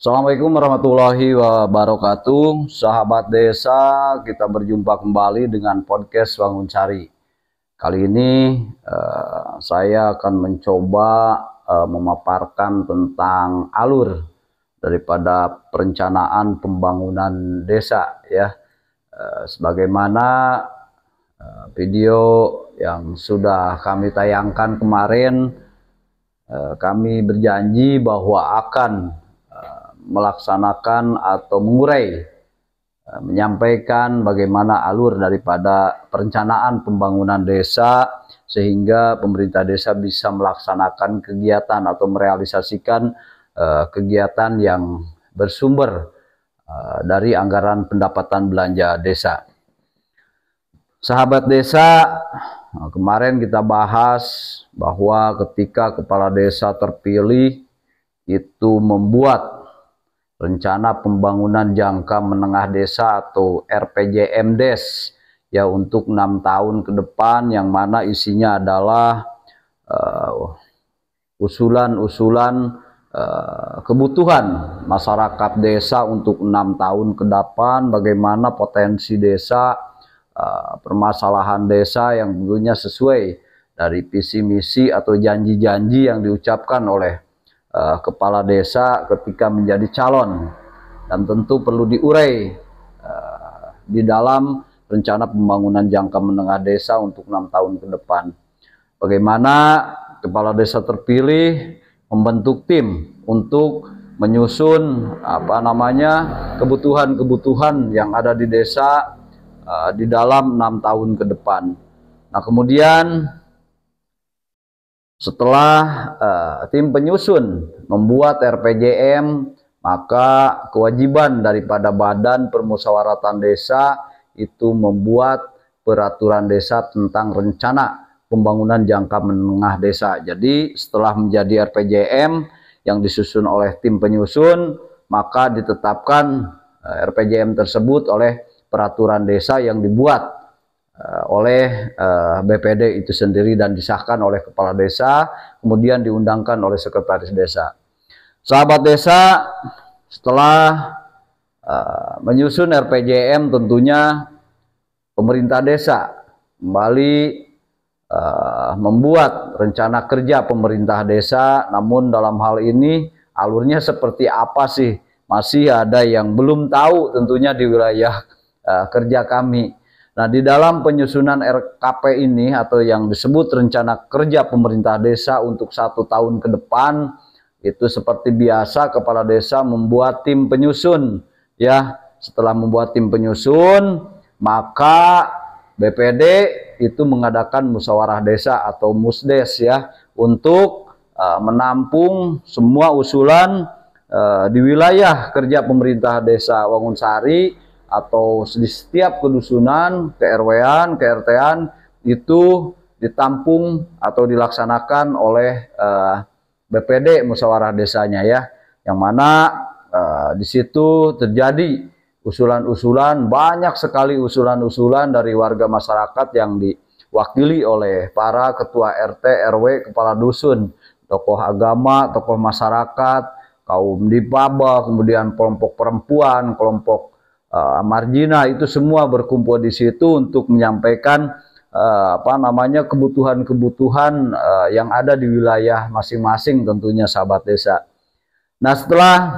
Assalamualaikum warahmatullahi wabarakatuh. Sahabat desa, kita berjumpa kembali dengan podcast Wangun Sari. Kali ini saya akan mencoba memaparkan tentang alur daripada perencanaan pembangunan desa ya. Sebagaimana video yang sudah kami tayangkan kemarin, kami berjanji bahwa akan melaksanakan atau mengurai, menyampaikan bagaimana alur daripada perencanaan pembangunan desa sehingga pemerintah desa bisa melaksanakan kegiatan atau merealisasikan kegiatan yang bersumber dari anggaran pendapatan belanja desa. Sahabat desa, kemarin kita bahas bahwa ketika kepala desa terpilih itu membuat rencana pembangunan jangka menengah desa atau RPJMDes ya untuk 6 tahun ke depan, yang mana isinya adalah usulan-usulan kebutuhan masyarakat desa untuk 6 tahun ke depan, bagaimana potensi desa, permasalahan desa yang tentunya sesuai dari visi misi atau janji-janji yang diucapkan oleh kepala desa ketika menjadi calon, dan tentu perlu diurai di dalam rencana pembangunan jangka menengah desa untuk 6 tahun ke depan. Bagaimana kepala desa terpilih membentuk tim untuk menyusun kebutuhan-kebutuhan yang ada di desa di dalam 6 tahun ke depan. Nah, kemudian setelah tim penyusun membuat RPJM, maka kewajiban daripada Badan Permusyawaratan Desa itu membuat peraturan desa tentang rencana pembangunan jangka menengah desa. Jadi setelah menjadi RPJM yang disusun oleh tim penyusun, maka ditetapkan RPJM tersebut oleh peraturan desa yang dibuat oleh BPD itu sendiri dan disahkan oleh kepala desa, kemudian diundangkan oleh sekretaris desa. Sahabat desa, setelah menyusun RPJM, tentunya pemerintah desa kembali membuat rencana kerja pemerintah desa. Namun dalam hal ini alurnya seperti apa sih? Masih ada yang belum tahu tentunya di wilayah kerja kami. Nah, di dalam penyusunan RKP ini atau yang disebut rencana kerja pemerintah desa untuk 1 tahun ke depan, itu seperti biasa kepala desa membuat tim penyusun ya. Setelah membuat tim penyusun, maka BPD itu mengadakan musyawarah desa atau musdes ya, untuk menampung semua usulan di wilayah kerja pemerintah desa Wangun Sari atau di setiap kedusunan, ke-RW-an, ke-RT-an itu ditampung atau dilaksanakan oleh BPD musyawarah desanya ya, yang mana di situ terjadi usulan-usulan, banyak sekali usulan-usulan dari warga masyarakat yang diwakili oleh para ketua RT, RW, kepala dusun, tokoh agama, tokoh masyarakat, kaum difabel, kemudian kelompok perempuan, kelompok margina, itu semua berkumpul di situ untuk menyampaikan kebutuhan-kebutuhan yang ada di wilayah masing-masing tentunya sahabat desa. Nah, setelah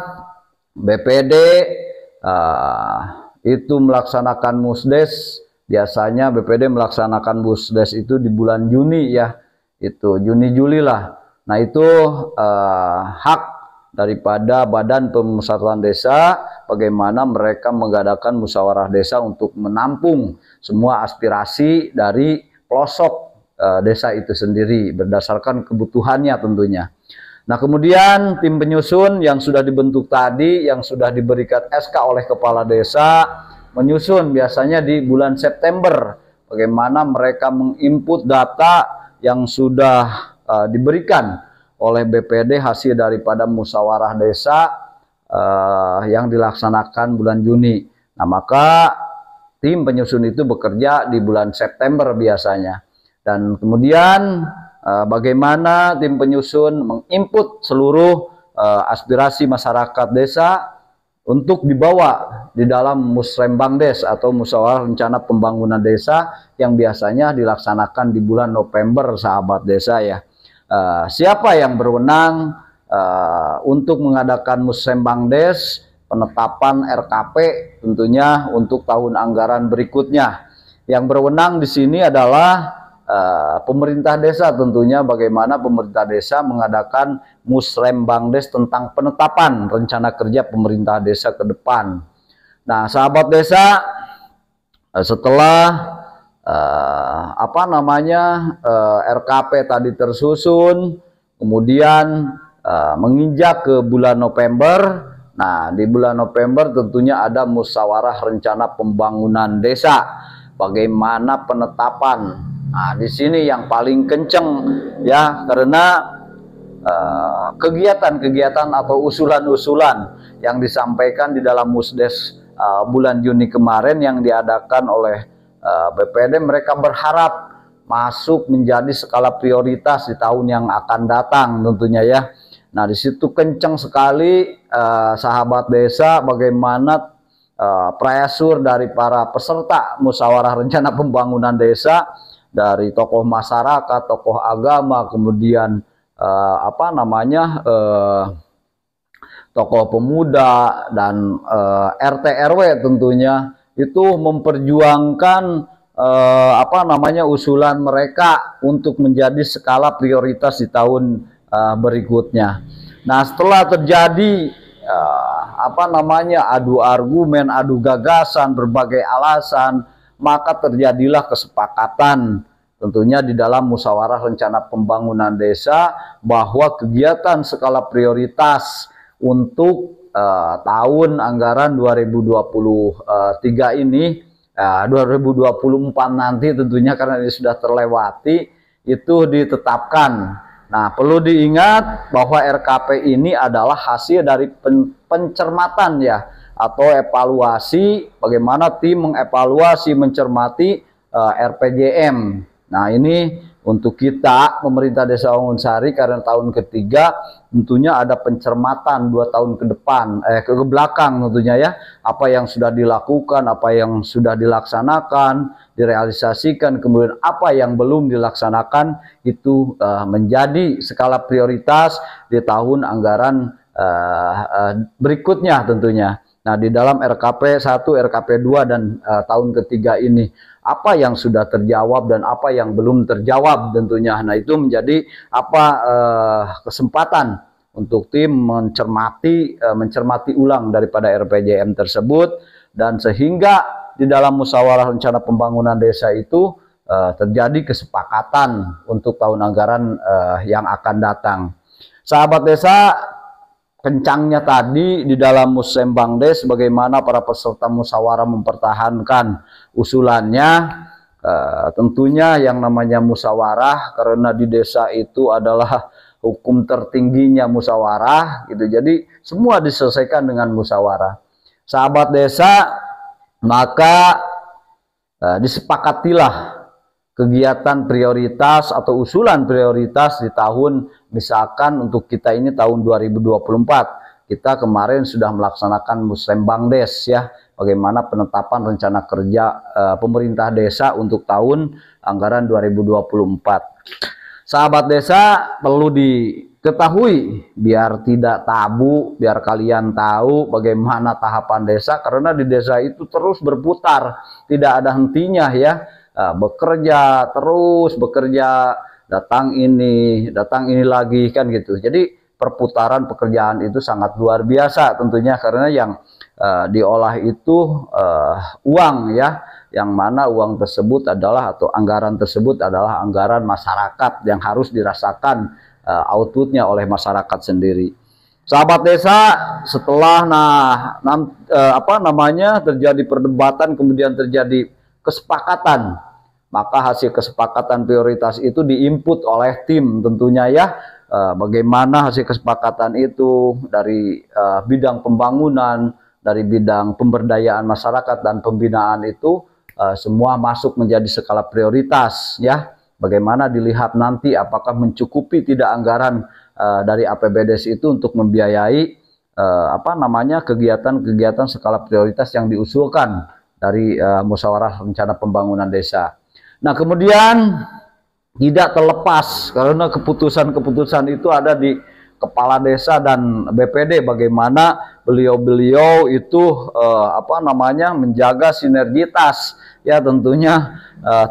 BPD itu melaksanakan musdes, biasanya BPD melaksanakan musdes itu di bulan Juni ya, itu Juni Juli lah. Nah, itu hak daripada Badan Pemusyawaratan Desa bagaimana mereka mengadakan musyawarah desa untuk menampung semua aspirasi dari pelosok desa itu sendiri berdasarkan kebutuhannya tentunya. Nah, kemudian tim penyusun yang sudah dibentuk tadi, yang sudah diberikan SK oleh kepala desa, menyusun biasanya di bulan September bagaimana mereka menginput data yang sudah diberikan oleh BPD hasil daripada musyawarah desa yang dilaksanakan bulan Juni. Nah, maka tim penyusun itu bekerja di bulan September biasanya. Dan kemudian bagaimana tim penyusun menginput seluruh aspirasi masyarakat desa untuk dibawa di dalam Musrembangdes atau Musyawarah Rencana Pembangunan Desa yang biasanya dilaksanakan di bulan November, sahabat desa ya. Siapa yang berwenang untuk mengadakan Musrembangdes, penetapan RKP tentunya untuk tahun anggaran berikutnya? Yang berwenang di sini adalah pemerintah desa tentunya, bagaimana pemerintah desa mengadakan Musrembangdes tentang penetapan rencana kerja pemerintah desa ke depan. Nah, sahabat desa, setelah RKP tadi tersusun, kemudian menginjak ke bulan November. Nah, di bulan November tentunya ada musyawarah rencana pembangunan desa. Bagaimana penetapan? Nah, di sini yang paling kenceng ya, karena kegiatan-kegiatan atau usulan-usulan yang disampaikan di dalam Musdes bulan Juni kemarin yang diadakan oleh BPD, mereka berharap masuk menjadi skala prioritas di tahun yang akan datang tentunya ya. Nah, di situ kenceng sekali sahabat desa bagaimana pressure dari para peserta musyawarah rencana pembangunan desa, dari tokoh masyarakat, tokoh agama, kemudian tokoh pemuda dan RT RW tentunya, itu memperjuangkan usulan mereka untuk menjadi skala prioritas di tahun berikutnya. Nah, setelah terjadi adu argumen, adu gagasan, berbagai alasan, maka terjadilah kesepakatan tentunya di dalam musyawarah rencana pembangunan desa bahwa kegiatan skala prioritas untuk tahun anggaran 2023 ini, 2024 nanti tentunya, karena ini sudah terlewati, itu ditetapkan. Nah, perlu diingat bahwa RKP ini adalah hasil dari pencermatan ya, atau evaluasi, bagaimana tim mengevaluasi, mencermati RPJM. Nah, ini untuk kita pemerintah Desa Wangunsari, karena tahun ketiga tentunya ada pencermatan 2 tahun ke depan, ke belakang tentunya ya, apa yang sudah dilakukan, apa yang sudah dilaksanakan, direalisasikan, kemudian apa yang belum dilaksanakan, itu menjadi skala prioritas di tahun anggaran berikutnya tentunya. Nah, di dalam RKP 1, RKP 2 dan tahun ketiga ini, apa yang sudah terjawab dan apa yang belum terjawab tentunya. Nah, itu menjadi kesempatan untuk tim mencermati ulang daripada RPJM tersebut, dan sehingga di dalam musyawarah rencana pembangunan desa itu terjadi kesepakatan untuk tahun anggaran yang akan datang. Sahabat desa, kencangnya tadi di dalam Musrembangdes bagaimana para peserta musyawarah mempertahankan usulannya. Tentunya yang namanya musyawarah, karena di desa itu adalah hukum tertingginya musyawarah gitu, jadi semua diselesaikan dengan musyawarah. Sahabat desa, maka disepakatilah kegiatan prioritas atau usulan prioritas di tahun, misalkan untuk kita ini tahun 2024, kita kemarin sudah melaksanakan Musrembangdes ya, bagaimana penetapan rencana kerja pemerintah desa untuk tahun anggaran 2024. Sahabat desa, perlu diketahui biar tidak tabu, biar kalian tahu bagaimana tahapan desa, karena di desa itu terus berputar, tidak ada hentinya ya. Bekerja terus, bekerja, datang ini lagi kan gitu. Jadi perputaran pekerjaan itu sangat luar biasa tentunya, karena yang diolah itu uang ya, yang mana uang tersebut adalah, atau anggaran tersebut adalah anggaran masyarakat yang harus dirasakan outputnya oleh masyarakat sendiri. Sahabat desa, setelah terjadi perdebatan, kemudian terjadi kesepakatan, maka hasil kesepakatan prioritas itu diinput oleh tim tentunya ya. Bagaimana hasil kesepakatan itu dari bidang pembangunan, dari bidang pemberdayaan masyarakat dan pembinaan itu semua masuk menjadi skala prioritas ya. Bagaimana dilihat nanti apakah mencukupi tidak anggaran dari APBDes itu untuk membiayai kegiatan-kegiatan skala prioritas yang diusulkan dari musyawarah rencana pembangunan desa. Nah, kemudian tidak terlepas karena keputusan-keputusan itu ada di kepala desa dan BPD, bagaimana beliau-beliau itu menjaga sinergitas, ya tentunya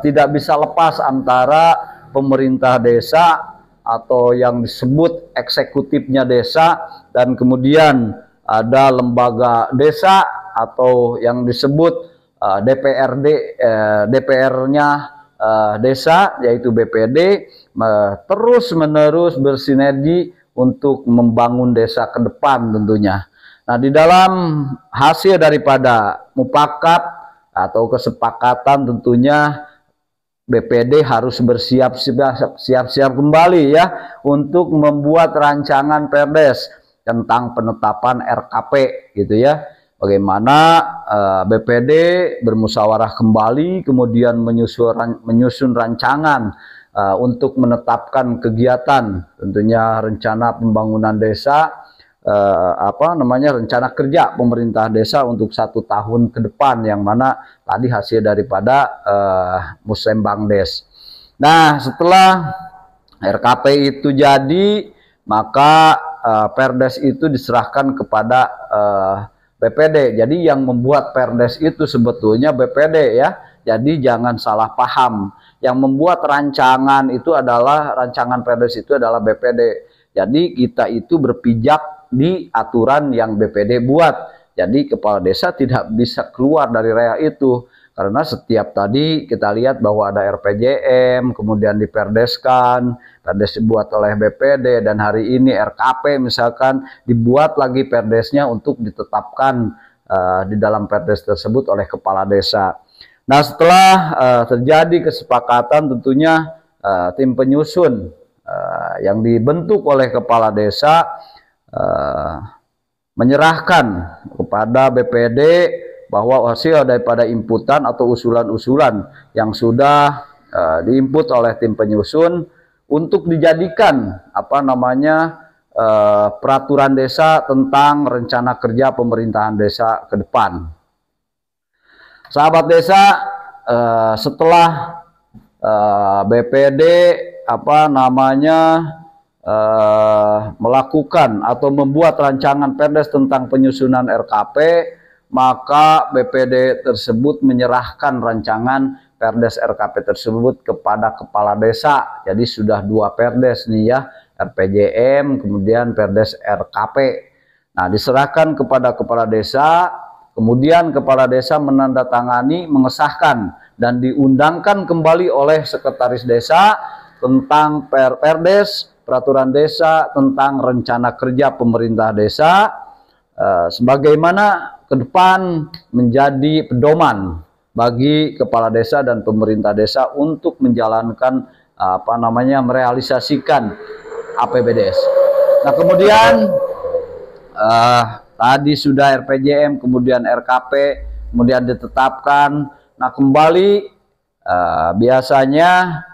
tidak bisa lepas antara pemerintah desa atau yang disebut eksekutifnya desa, dan kemudian ada lembaga desa atau yang disebut DPR-nya desa, yaitu BPD, terus-menerus bersinergi untuk membangun desa ke depan tentunya. Nah, di dalam hasil daripada mufakat atau kesepakatan tentunya BPD harus bersiap-siap kembali ya untuk membuat rancangan Perdes tentang penetapan RKP gitu ya. Bagaimana BPD bermusyawarah kembali, kemudian menyusun rancangan untuk menetapkan kegiatan, tentunya rencana pembangunan desa, rencana kerja pemerintah desa untuk 1 tahun ke depan, yang mana tadi hasil daripada Musembangdes. Nah, setelah RKP itu jadi, maka Perdes itu diserahkan kepada BPD. Jadi yang membuat Perdes itu sebetulnya BPD ya. Jadi jangan salah paham. Yang membuat rancangan itu adalah, rancangan Perdes itu adalah BPD. Jadi kita itu berpijak di aturan yang BPD buat. Jadi kepala desa tidak bisa keluar dari rea itu. Karena setiap tadi kita lihat bahwa ada RPJM, kemudian diperdeskan, Perdes dibuat oleh BPD, dan hari ini RKP misalkan dibuat lagi Perdesnya untuk ditetapkan di dalam Perdes tersebut oleh kepala desa. Nah, setelah terjadi kesepakatan, tentunya tim penyusun yang dibentuk oleh kepala desa menyerahkan kepada BPD bahwa hasil daripada inputan atau usulan-usulan yang sudah diinput oleh tim penyusun untuk dijadikan peraturan desa tentang rencana kerja pemerintahan desa ke depan. Sahabat desa, setelah BPD melakukan atau membuat rancangan Perdes tentang penyusunan RKP, maka BPD tersebut menyerahkan rancangan Perdes RKP tersebut kepada kepala desa. Jadi sudah 2 Perdes nih ya, RPJM kemudian Perdes RKP. Nah, diserahkan kepada kepala desa, kemudian kepala desa menandatangani, mengesahkan, dan diundangkan kembali oleh sekretaris desa tentang Perdes, peraturan desa tentang rencana kerja pemerintah desa, sebagaimana ke depan menjadi pedoman bagi kepala desa dan pemerintah desa untuk menjalankan merealisasikan APBDes. Nah, kemudian tadi sudah RPJM, kemudian RKP, kemudian ditetapkan. Nah, kembali biasanya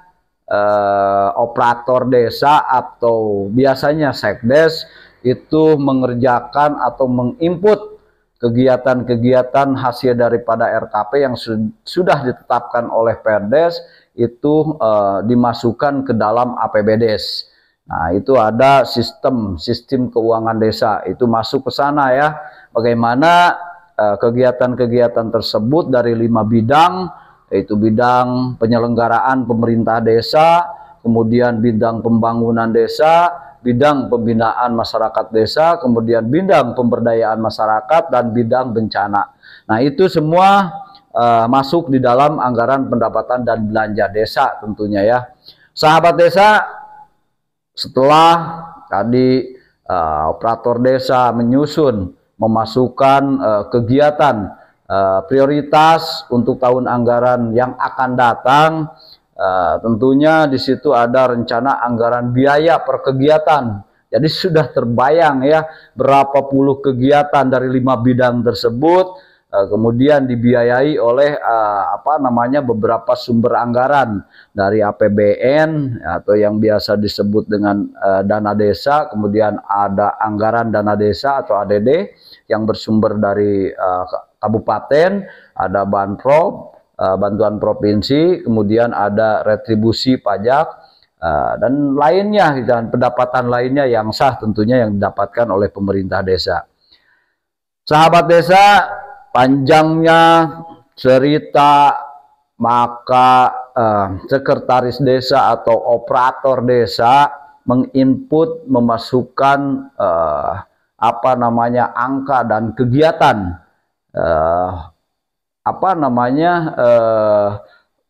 operator desa atau biasanya sekdes itu mengerjakan atau menginput kegiatan-kegiatan hasil daripada RKP yang sudah ditetapkan oleh Perdes itu dimasukkan ke dalam APBDes. Nah, itu ada sistem keuangan desa itu masuk ke sana ya. Bagaimana kegiatan-kegiatan tersebut dari 5 bidang, yaitu bidang penyelenggaraan pemerintah desa, kemudian bidang pembangunan desa, bidang pembinaan masyarakat desa, kemudian bidang pemberdayaan masyarakat, dan bidang bencana. Nah, itu semua masuk di dalam anggaran pendapatan dan belanja desa tentunya ya. Sahabat desa, setelah tadi operator desa menyusun, memasukkan kegiatan prioritas untuk tahun anggaran yang akan datang, tentunya di situ ada rencana anggaran biaya per kegiatan. Jadi sudah terbayang ya berapa puluh kegiatan dari 5 bidang tersebut, kemudian dibiayai oleh beberapa sumber anggaran dari APBN atau yang biasa disebut dengan dana desa, kemudian ada anggaran dana desa atau ADD yang bersumber dari kabupaten, ada bantuan provinsi, kemudian ada retribusi pajak dan lainnya, dan pendapatan lainnya yang sah tentunya yang didapatkan oleh pemerintah desa. Sahabat desa, panjangnya cerita maka sekretaris desa atau operator desa menginput, memasukkan angka dan kegiatan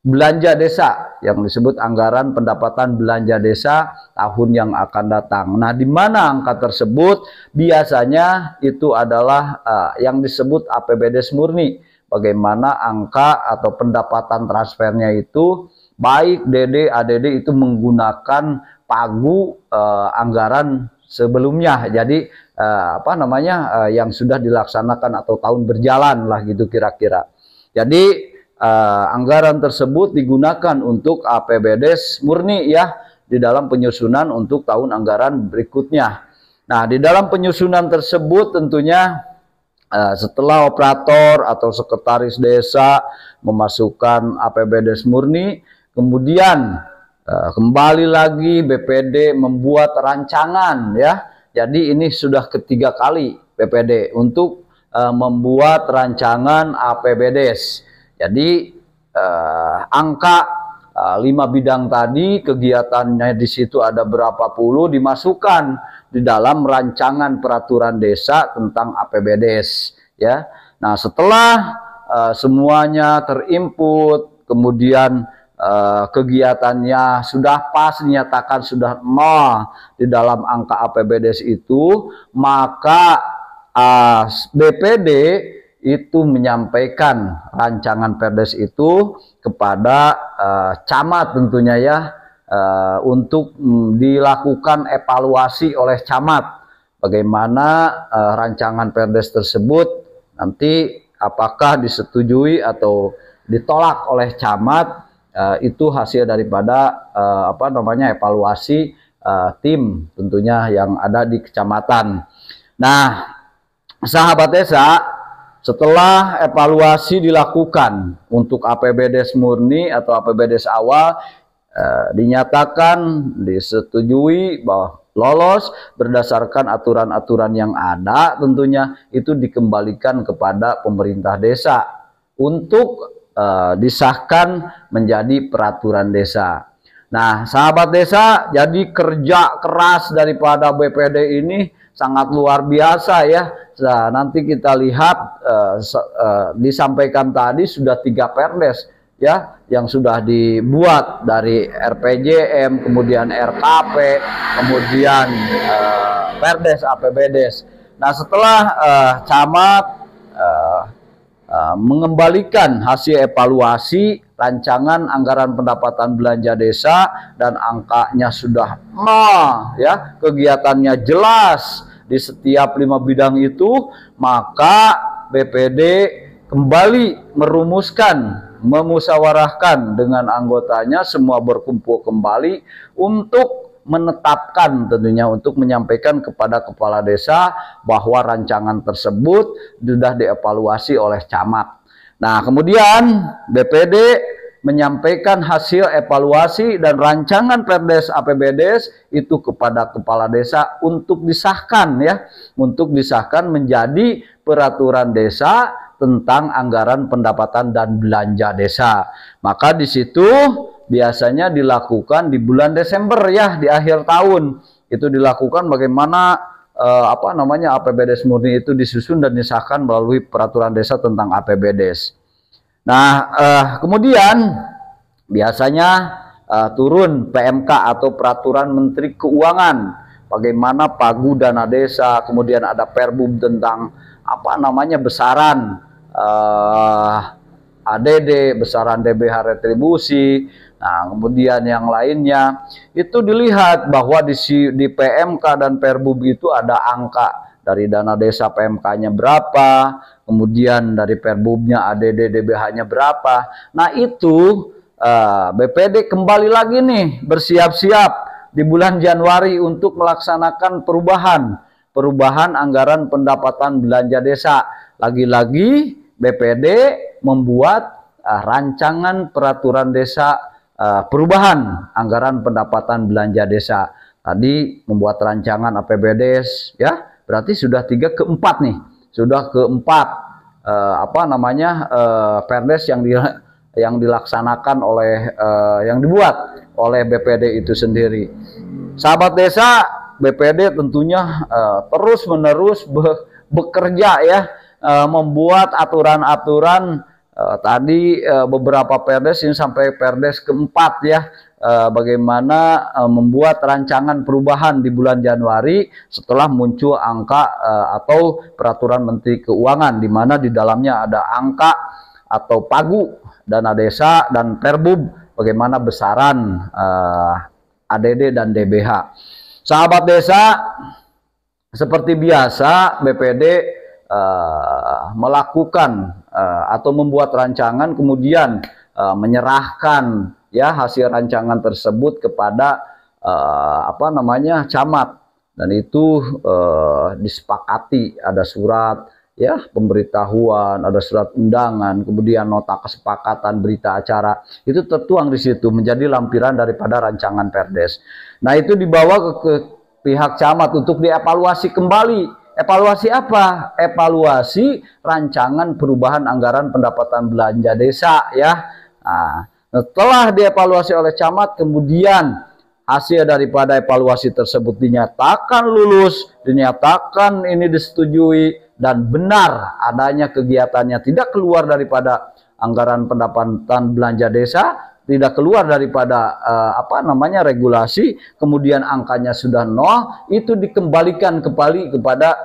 belanja desa yang disebut anggaran pendapatan belanja desa tahun yang akan datang. Nah, di mana angka tersebut biasanya itu adalah yang disebut APBDes murni. Bagaimana angka atau pendapatan transfernya itu baik DD ADD itu menggunakan pagu anggaran sebelumnya. Jadi yang sudah dilaksanakan atau tahun berjalan lah gitu kira-kira. Jadi anggaran tersebut digunakan untuk APBDes murni ya di dalam penyusunan untuk tahun anggaran berikutnya. Nah, di dalam penyusunan tersebut tentunya setelah operator atau sekretaris desa memasukkan APBDes murni, kemudian kembali lagi BPD membuat rancangan ya. Jadi ini sudah ketiga kali BPD untuk membuat rancangan APBDes. Jadi angka 5 bidang tadi kegiatannya di situ ada berapa puluh dimasukkan di dalam rancangan peraturan desa tentang APBDes ya. Nah, setelah semuanya terinput, kemudian kegiatannya sudah pas dinyatakan sudah nol di dalam angka APBDes itu, maka BPD itu menyampaikan rancangan Perdes itu kepada camat tentunya ya, untuk dilakukan evaluasi oleh camat bagaimana rancangan Perdes tersebut nanti apakah disetujui atau ditolak oleh camat. Itu hasil daripada evaluasi tim tentunya yang ada di kecamatan. Nah, sahabat desa, setelah evaluasi dilakukan untuk APBDes murni atau APBDes awal dinyatakan disetujui bahwa lolos berdasarkan aturan-aturan yang ada, tentunya itu dikembalikan kepada pemerintah desa untuk disahkan menjadi peraturan desa. Nah, sahabat desa, jadi kerja keras daripada BPD ini sangat luar biasa ya. Nah, nanti kita lihat disampaikan tadi sudah 3 Perdes ya yang sudah dibuat dari RPJM, kemudian RKP, kemudian Perdes APBDes. Nah, setelah camat mengembalikan hasil evaluasi rancangan anggaran pendapatan belanja desa dan angkanya sudah ya, kegiatannya jelas di setiap 5 bidang itu, maka BPD kembali merumuskan, memusyawarahkan dengan anggotanya, semua berkumpul kembali untuk menetapkan tentunya untuk menyampaikan kepada kepala desa bahwa rancangan tersebut sudah dievaluasi oleh camat. Nah, kemudian BPD menyampaikan hasil evaluasi dan rancangan Perdes APBDes itu kepada kepala desa untuk disahkan ya, untuk disahkan menjadi peraturan desa tentang anggaran pendapatan dan belanja desa. Maka di situ biasanya dilakukan di bulan Desember ya, di akhir tahun. Itu dilakukan bagaimana APBDes murni itu disusun dan disahkan melalui peraturan desa tentang APBDes. Nah, kemudian biasanya turun PMK atau peraturan Menteri Keuangan bagaimana pagu dana desa, kemudian ada Perbub tentang besaran ADD, besaran DBH retribusi. Nah, kemudian yang lainnya itu dilihat bahwa di PMK dan Perbub itu ada angka dari dana desa PMK-nya berapa, kemudian dari Perbubnya ADD DBH-nya berapa. Nah itu BPD kembali lagi nih bersiap-siap di bulan Januari untuk melaksanakan perubahan anggaran pendapatan belanja desa. Lagi-lagi BPD membuat rancangan peraturan desa perubahan anggaran pendapatan belanja desa. Tadi membuat rancangan APBDes, ya berarti sudah 3 ke 4 nih, sudah keempat Perdes yang dilaksanakan oleh yang dibuat oleh BPD itu sendiri. Sahabat desa, BPD tentunya terus-menerus bekerja ya, membuat aturan-aturan. Tadi beberapa Perdes ini sampai Perdes keempat ya, bagaimana membuat rancangan perubahan di bulan Januari setelah muncul angka atau peraturan Menteri Keuangan, di mana di dalamnya ada angka atau pagu dana desa dan Perbub bagaimana besaran ADD dan DBH. Sahabat desa, seperti biasa BPD melakukan atau membuat rancangan, kemudian menyerahkan ya hasil rancangan tersebut kepada camat, dan itu disepakati, ada surat ya pemberitahuan, ada surat undangan, kemudian nota kesepakatan berita acara, itu tertuang di situ menjadi lampiran daripada rancangan Perdes. Nah itu dibawa ke pihak camat untuk dievaluasi kembali. Evaluasi apa? Evaluasi rancangan perubahan anggaran pendapatan belanja desa ya. Nah, setelah dievaluasi oleh camat, kemudian hasil daripada evaluasi tersebut dinyatakan lulus, dinyatakan ini disetujui dan benar adanya kegiatannya, tidak keluar daripada anggaran pendapatan belanja desa, tidak keluar daripada regulasi, kemudian angkanya sudah nol, itu dikembalikan kembali kepada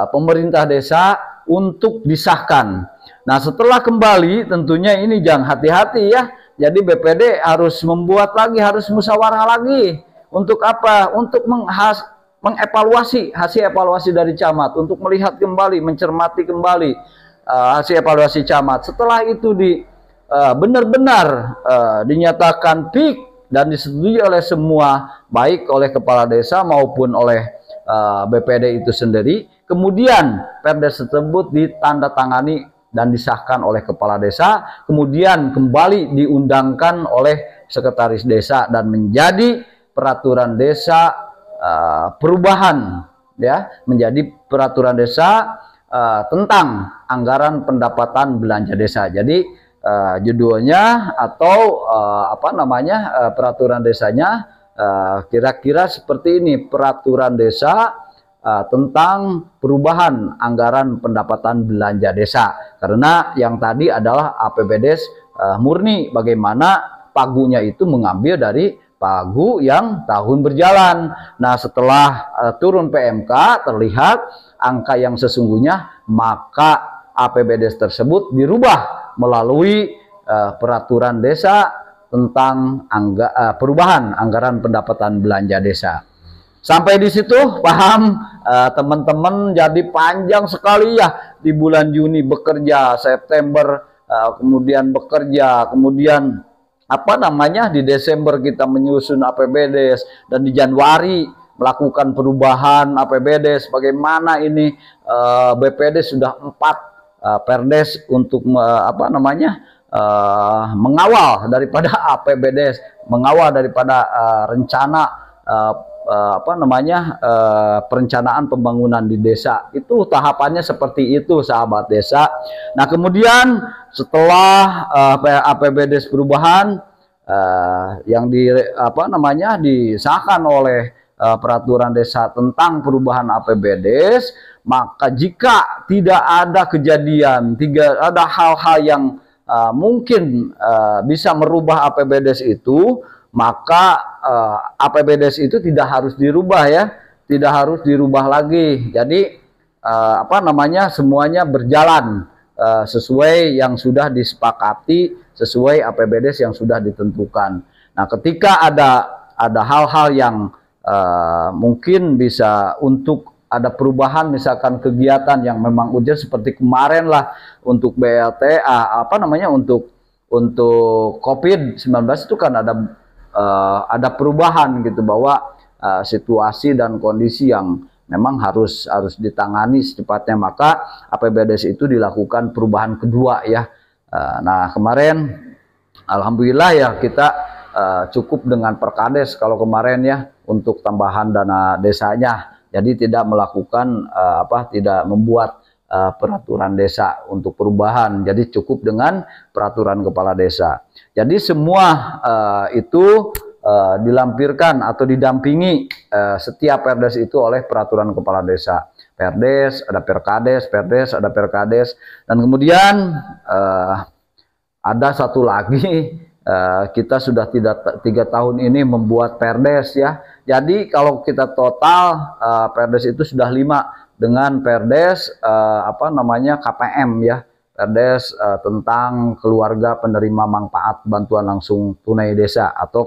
pemerintah desa untuk disahkan. Nah setelah kembali tentunya ini jangan hati-hati ya, jadi BPD harus membuat lagi, harus musyawarah lagi. Untuk apa? Untuk mengevaluasi hasil evaluasi dari camat, untuk melihat kembali, mencermati kembali hasil evaluasi camat. Setelah itu benar-benar dinyatakan PIK dan disetujui oleh semua, baik oleh kepala desa maupun oleh BPD itu sendiri, kemudian Perdes tersebut ditandatangani dan disahkan oleh kepala desa, kemudian kembali diundangkan oleh sekretaris desa dan menjadi peraturan desa perubahan ya, menjadi peraturan desa tentang anggaran pendapatan belanja desa. Jadi judulnya atau peraturan desanya kira-kira seperti ini, peraturan desa tentang perubahan anggaran pendapatan belanja desa. Karena yang tadi adalah APBDes murni, bagaimana pagunya itu mengambil dari pagu yang tahun berjalan. Nah setelah turun PMK terlihat angka yang sesungguhnya, maka APBDes tersebut dirubah melalui peraturan desa tentang perubahan anggaran pendapatan belanja desa. Sampai di situ paham teman-teman? Jadi panjang sekali ya, di bulan Juni bekerja, September kemudian bekerja, kemudian di Desember kita menyusun APBDes, dan di Januari melakukan perubahan APBDes. Bagaimana ini BPD sudah 4 Perdes untuk mengawal daripada APBDes, mengawal daripada rencana perencanaan pembangunan di desa. Itu tahapannya seperti itu sahabat desa. Nah kemudian setelah APBDes perubahan yang disahkan oleh peraturan desa tentang perubahan APBDes, maka jika tidak ada kejadian, tidak ada hal-hal yang mungkin bisa merubah APBDes itu, maka APBDes itu tidak harus dirubah ya, tidak harus dirubah lagi. Jadi semuanya berjalan sesuai yang sudah disepakati, sesuai APBDes yang sudah ditentukan. Nah ketika ada hal-hal yang mungkin bisa untuk ada perubahan misalkan kegiatan yang memang urgent seperti kemarin lah untuk BLTA untuk COVID-19 itu kan ada perubahan gitu, bahwa situasi dan kondisi yang memang harus ditangani secepatnya, maka APBDes itu dilakukan perubahan kedua ya. Nah kemarin alhamdulillah ya kita cukup dengan Perkades kalau kemarin ya untuk tambahan dana desanya. Jadi tidak melakukan tidak membuat peraturan desa untuk perubahan. Jadi cukup dengan peraturan kepala desa. Jadi semua itu dilampirkan atau didampingi setiap Perdes itu oleh peraturan kepala desa. Perdes, ada Perkades, Perdes, ada Perkades, dan kemudian ada satu lagi. Kita sudah 3 tahun ini membuat Perdes ya. Jadi kalau kita total Perdes itu sudah 5 dengan Perdes KPM ya. Perdes tentang keluarga penerima manfaat bantuan langsung tunai desa atau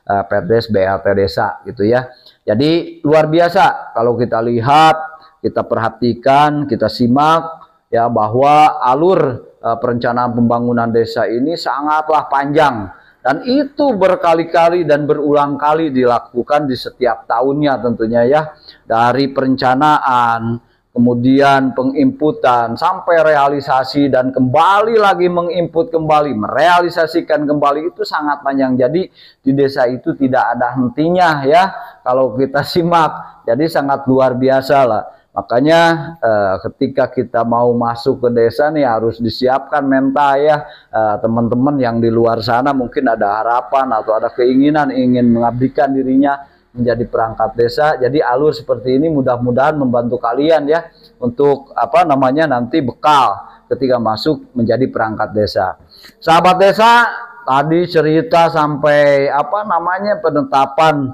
Perdes BLT desa gitu ya. Jadi luar biasa kalau kita lihat, kita perhatikan, kita simak ya, bahwa alur perencanaan pembangunan desa ini sangatlah panjang, dan itu berkali-kali dan berulang kali dilakukan di setiap tahunnya tentunya ya, dari perencanaan, kemudian penginputan, sampai realisasi, dan kembali lagi menginput kembali, merealisasikan kembali, itu sangat panjang. Jadi di desa itu tidak ada hentinya ya kalau kita simak, jadi sangat luar biasa lah. Makanya ketika kita mau masuk ke desa nih harus disiapkan mental ya, teman-teman yang di luar sana mungkin ada harapan atau ada keinginan ingin mengabdikan dirinya menjadi perangkat desa. Jadi alur seperti ini mudah-mudahan membantu kalian ya untuk nanti bekal ketika masuk menjadi perangkat desa. Sahabat desa, tadi cerita sampai penetapan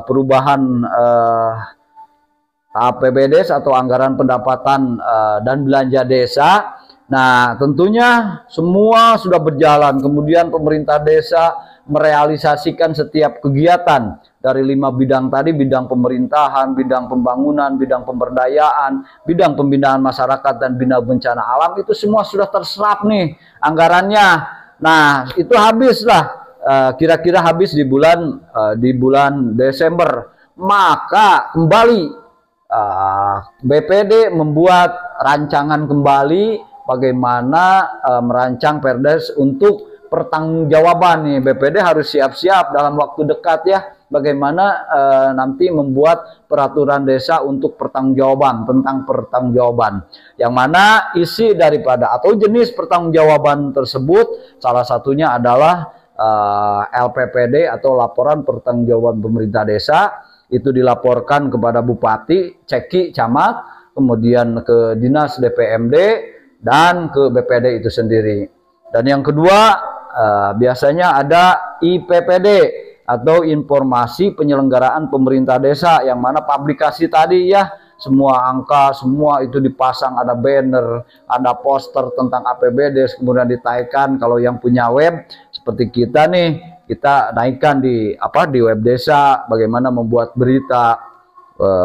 perubahan APBDes atau anggaran pendapatan dan belanja desa. Nah tentunya semua sudah berjalan, kemudian pemerintah desa merealisasikan setiap kegiatan dari 5 bidang tadi: bidang pemerintahan, bidang pembangunan, bidang pemberdayaan, bidang pembinaan masyarakat, dan bidang bencana alam. Itu semua sudah terserap nih anggarannya. Nah itu habislah, kira-kira habis di bulan Desember. Maka kembali BPD membuat rancangan kembali bagaimana merancang Perdes untuk pertanggungjawaban nih. BPD harus siap-siap dalam waktu dekat ya, bagaimana nanti membuat peraturan desa untuk pertanggungjawaban, tentang pertanggungjawaban, yang mana isi daripada atau jenis pertanggungjawaban tersebut salah satunya adalah LPPD atau laporan pertanggungjawaban pemerintah desa. Itu dilaporkan kepada Bupati, Ceki, Camat, kemudian ke Dinas DPMD, dan ke BPD itu sendiri. Dan yang kedua, biasanya ada IPPD atau Informasi Penyelenggaraan Pemerintah Desa, yang mana publikasi tadi ya, semua angka, semua itu dipasang, ada banner, ada poster tentang APBD, kemudian ditayangkan. Kalau yang punya web seperti kita nih, kita naikkan di web desa, bagaimana membuat berita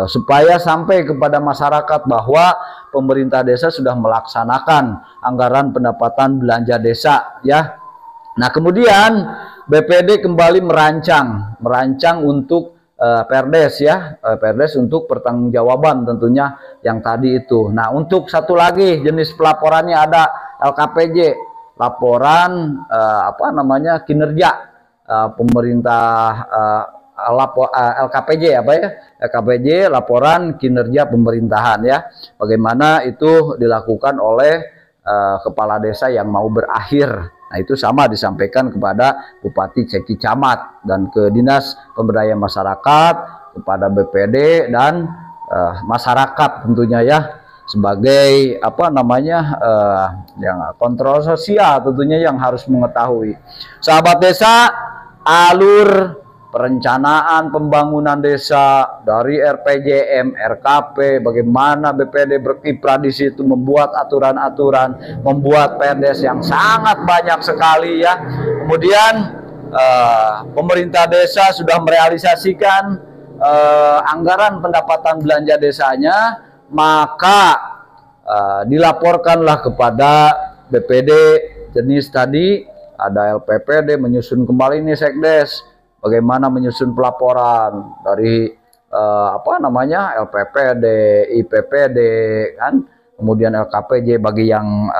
supaya sampai kepada masyarakat bahwa pemerintah desa sudah melaksanakan anggaran pendapatan belanja desa ya. Nah kemudian BPD kembali merancang untuk Perdes ya, Perdes untuk pertanggungjawaban tentunya yang tadi itu. Nah untuk satu lagi jenis pelaporannya ada LKPJ, laporan kinerja pemerintah, LKPJ LKPJ, laporan kinerja pemerintahan ya, bagaimana itu dilakukan oleh kepala desa yang mau berakhir. Nah itu sama disampaikan kepada Bupati, Ceki, Camat, dan ke Dinas Pemberdayaan Masyarakat, kepada BPD dan masyarakat tentunya ya, sebagai yang kontrol sosial tentunya yang harus mengetahui. Sahabat desa, alur perencanaan pembangunan desa dari RPJM, RKP, bagaimana BPD berkiprah di situ, membuat aturan-aturan, membuat Perdes yang sangat banyak sekali ya. Kemudian pemerintah desa sudah merealisasikan anggaran pendapatan belanja desanya, maka dilaporkanlah kepada BPD jenis tadi, ada LPPD, menyusun kembali nih Sekdes, bagaimana menyusun pelaporan dari LPPD, IPPD kan, kemudian LKPJ bagi yang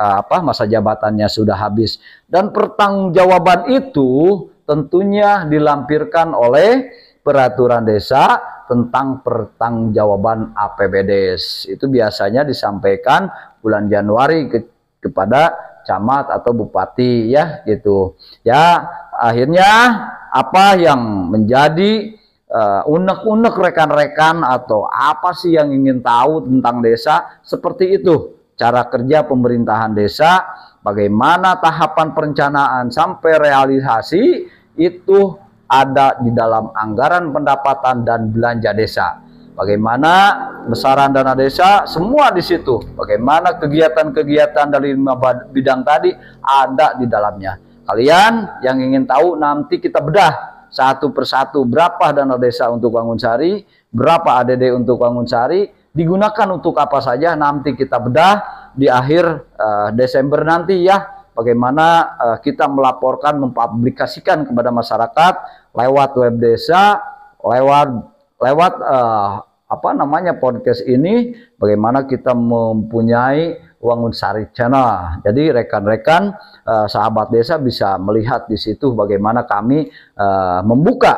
masa jabatannya sudah habis, dan pertanggungjawaban itu tentunya dilampirkan oleh peraturan desa tentang pertanggungjawaban APBDes. Itu biasanya disampaikan bulan Januari kepada camat atau bupati ya gitu. Ya, akhirnya apa yang menjadi unek-unek rekan-rekan atau apa sih yang ingin tahu tentang desa, seperti itu cara kerja pemerintahan desa, bagaimana tahapan perencanaan sampai realisasi itu ada di dalam anggaran pendapatan dan belanja desa. Bagaimana besaran dana desa, semua di situ. Bagaimana kegiatan-kegiatan dari 5 bidang tadi ada di dalamnya. Kalian yang ingin tahu, nanti kita bedah satu persatu berapa dana desa untuk Wangunsari, berapa ADD untuk Wangunsari, digunakan untuk apa saja, nanti kita bedah di akhir Desember nanti ya. Bagaimana kita melaporkan, mempublikasikan kepada masyarakat lewat web desa, lewat podcast ini, bagaimana kita mempunyai Wangunsari Channel. Jadi rekan-rekan sahabat desa bisa melihat di situ bagaimana kami membuka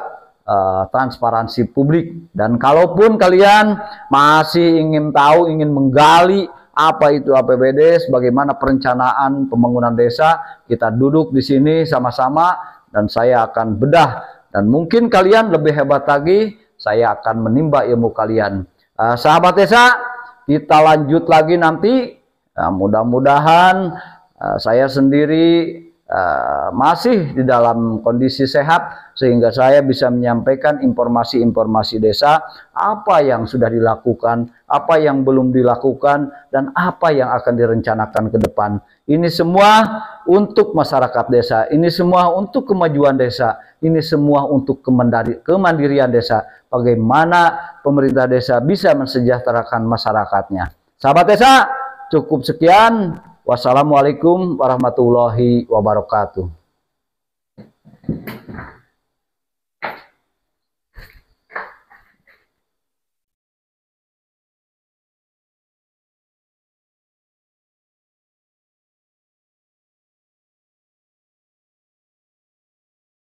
transparansi publik. Dan kalaupun kalian masih ingin tahu, ingin menggali apa itu APBDes, bagaimana perencanaan pembangunan desa, kita duduk di sini sama-sama dan saya akan bedah. Dan mungkin kalian lebih hebat lagi, saya akan menimba ilmu kalian. Sahabat desa, kita lanjut lagi nanti. Mudah-mudahan saya sendiri masih di dalam kondisi sehat sehingga saya bisa menyampaikan informasi-informasi desa, apa yang sudah dilakukan, apa yang belum dilakukan, dan apa yang akan direncanakan ke depan. Ini semua untuk masyarakat desa, ini semua untuk kemajuan desa, ini semua untuk kemandirian desa. Bagaimana pemerintah desa bisa mensejahterakan masyarakatnya. Sahabat desa, cukup sekian. Wassalamualaikum warahmatullahi wabarakatuh.